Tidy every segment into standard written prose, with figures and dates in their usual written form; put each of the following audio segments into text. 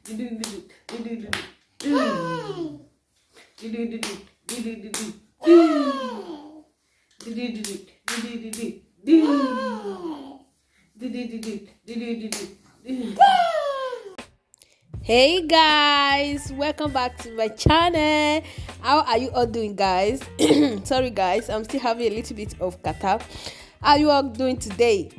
Hey guys, welcome back to my channel. How are you all doing, guys? Sorry guys, I'm still having a little bit of catarrh. How are you all doing today?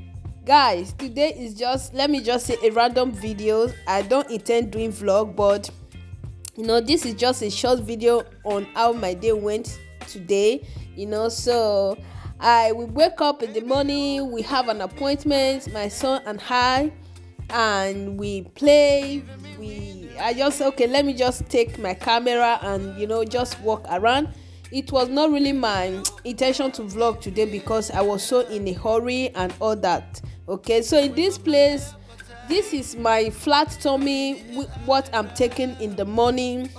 Guys, today is just, let me just say, a random video. I don't intend doing vlog, but this is just a short video on how my day went today. So I will wake up in the morning, we have an appointment, my son and I, and we play. Let me just take my camera and just walk around. It was not really my intention to vlog today because I was so in a hurry and all that. Okay, so in this place, this is my flat tummy, what I'm taking in the morning.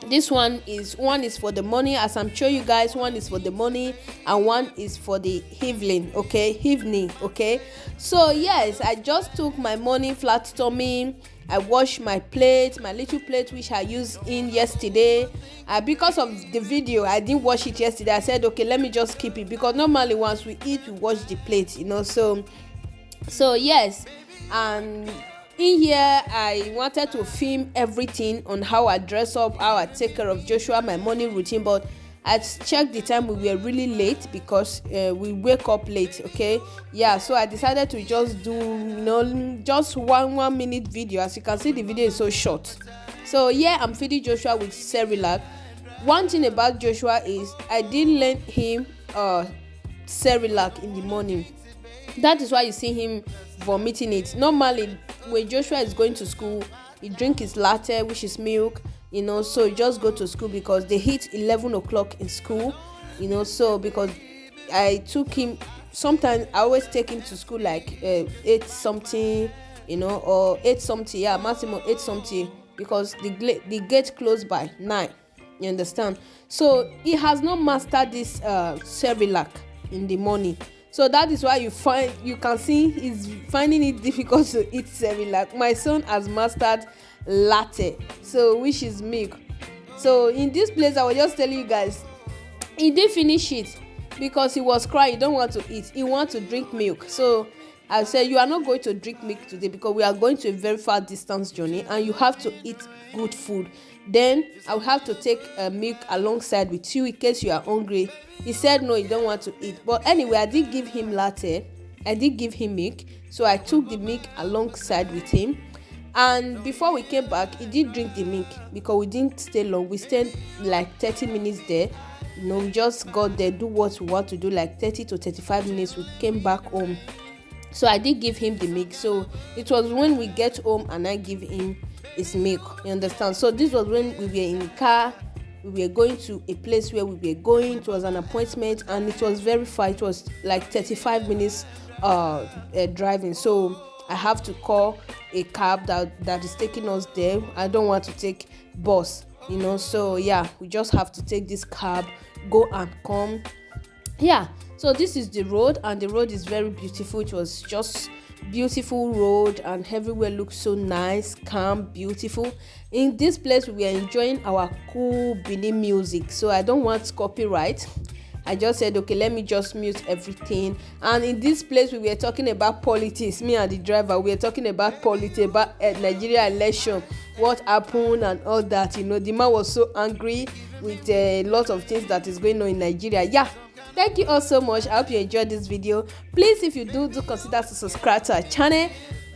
This one is for the morning, as I'm showing you guys. One is for the morning and one is for the evening. Okay, so yes, I just took my morning flat tummy. I washed my plate, my little plate which I used in yesterday. Because of the video, I didn't wash it yesterday. I said, okay, let me just keep it, because normally once we eat, we wash the plate. So yes, and in here I wanted to film everything on how I dress up, how I take care of Joshua, my morning routine, but I checked the time, we were really late because we wake up late. Okay, yeah, so I decided to just do just one minute video. As you can see, the video is so short. So yeah, I'm feeding Joshua with Cerelac. One thing about Joshua is I didn't let him Cerelac in the morning. That is why you see him vomiting it. Normally when Joshua is going to school, he drink his latte, which is milk, so he just go to school because they hit 11 o'clock in school. So because I took him, sometimes I always take him to school like 8 something, or 8 something, yeah, maximum 8 something, because the gate closed by 9. You understand? So he has not mastered this Cerelac in the morning. So that is why you can see he's finding it difficult to eat Cerelac. My son has mastered latte, so which is milk. So in this place, I was just telling you guys, he didn't finish it because he was crying. He don't want to eat. He wants to drink milk. So I said, you are not going to drink milk today because we are going to a very far distance journey and you have to eat good food. Then I will have to take milk alongside with you in case you are hungry. He said no, he don't want to eat. But anyway, I did give him latte. I did give him milk. So I took the milk alongside with him. And before we came back, he did drink the milk because we didn't stay long. We stayed like 30 minutes there. We just got there, do what we want to do, like 30 to 35 minutes. We came back home. So I did give him the milk. So it was when we get home and I give him his milk. You understand? So this was when we were in the car. We were going to a place where we were going. It was an appointment and it was very far. It was like 35 minutes driving. So I have to call a cab that is taking us there. I don't want to take bus, so yeah, we just have to take this cab, go and come. Yeah, so this is the road, and the road is very beautiful. It was just beautiful road and everywhere looks so nice, calm, beautiful. In this place we are enjoying our cool Benin music, so I don't want copyright. I just said, okay, let me just mute everything. And in this place we were talking about politics. Me and the driver, we were talking about politics, about Nigeria election, what happened and all that. The man was so angry with a lot of things that is going on in Nigeria. Yeah, thank you all so much. I hope you enjoyed this video. Please, if you do consider to subscribe to our channel,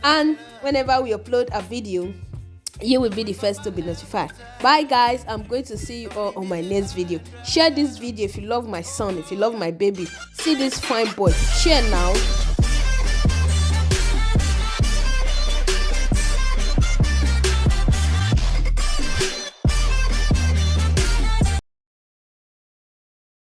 and whenever we upload a video, you will be the first to be notified. Bye guys, I'm going to see you all on my next video. Share this video if you love my son, if you love my baby. See this fine boy, share now.